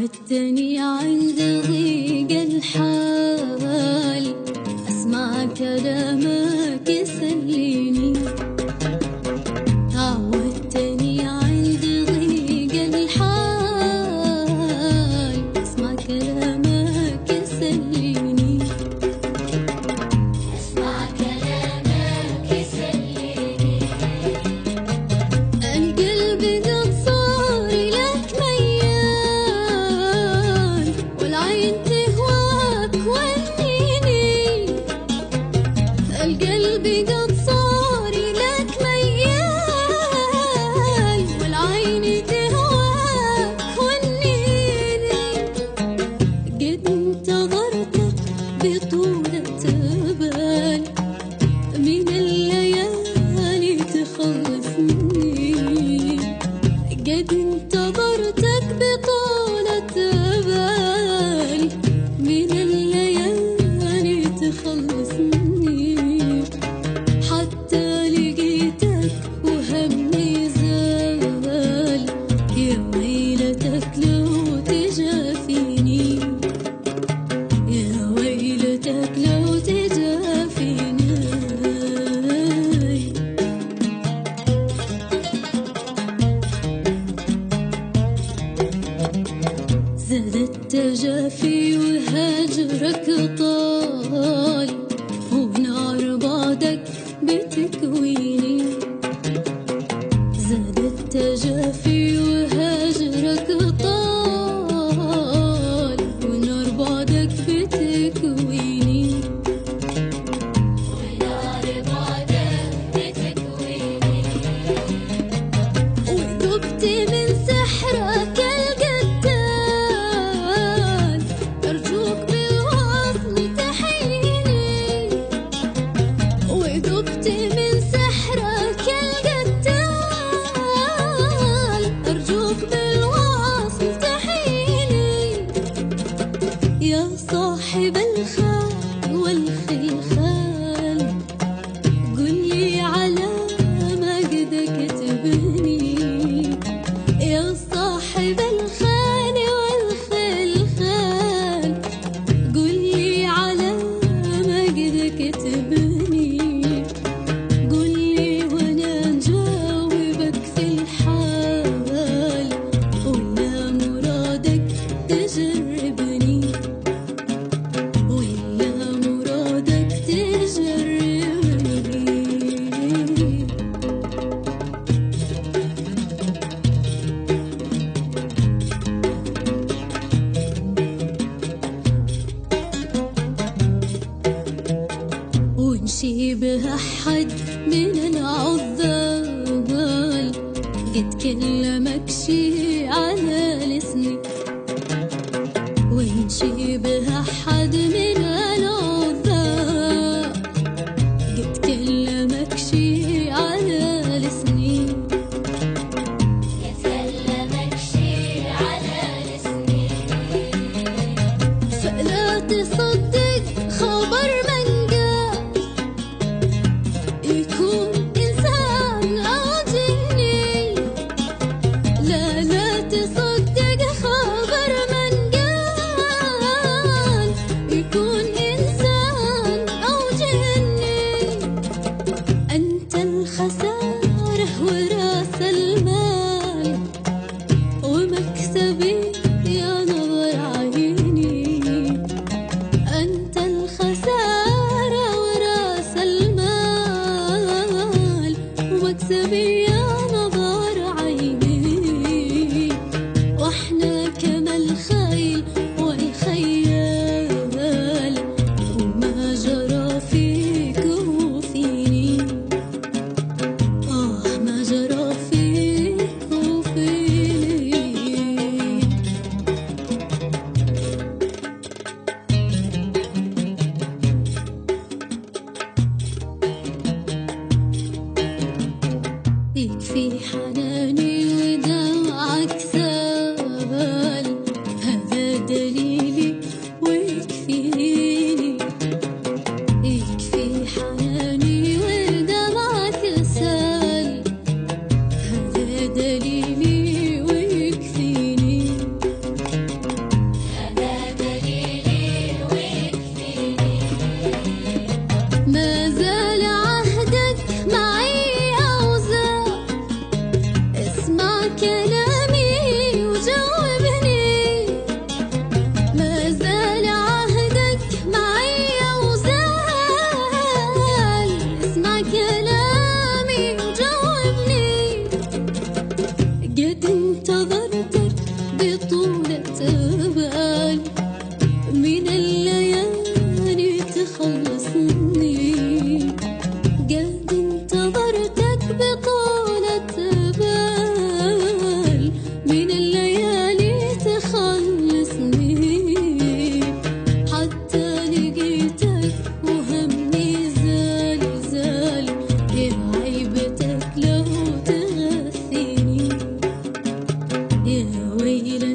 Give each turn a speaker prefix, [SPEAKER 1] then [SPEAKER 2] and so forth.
[SPEAKER 1] عودتني عند ضيق الحال أسمع كلامك يسليني. عودتني عند ضيق الحال أسمع كلامك يسليني. أسمع كلامك يسليني. القلب قد صار لك ميال والعين تهواك والنيني. القلب قد صار لك ميال والعين تهواك والنيني. قد انتظرتك بطولة بال من الليالي تخلصني. قد انتظرتك بطولة بال من الليالي تخلصني. حتى لقيتك وهمي زال. يا ويلتك لو تجافيني. يا ويلتك لو تجافيني. زاد التجافي وهجرك طال ونار بعدك بتكويني. زاد التجافي وهجرك طال ونار بعدك بتكويني. ونار بعدك بتكويني. وذقت من سحرك القتال. أرجوك بالوصل تحييني. وذقت من سحرك القتال. أرجوك بالوصل تحييني. يا صاحب الخال والخلخال قولي على مجدك تبني. يا صاحب الخال والخلخال قولي على مجدك تبني. قولي وانا نجاوبك في الحال ولا مرادك تجربني. ولا مرادك تجربني. ونشيبه أحد من العذال قد كلمك شي على لسني. ونشيبه أحد من العذال قد كلمك شي على لسني. كلمك شي على لسني. فلا تصدق خبر من قال يكون إنسان أو جني. لا تصدق خبر من قال يكون إنسان أو جني. أنت الخسارة وراس المال ومكسبي يا نظر عيني. أنت الخسارة وراس المال ومكسبي يا نظر عيني. واحنا كما الخيل والخيال وما جرى فيك وفيني. ما جرى فيك وفيني. يكفي حناني ودمعك سال. هذا دليلي ويكفيني. يكفي حناني ودمعك سال. هذا دليلي ويكفيني. يا ويل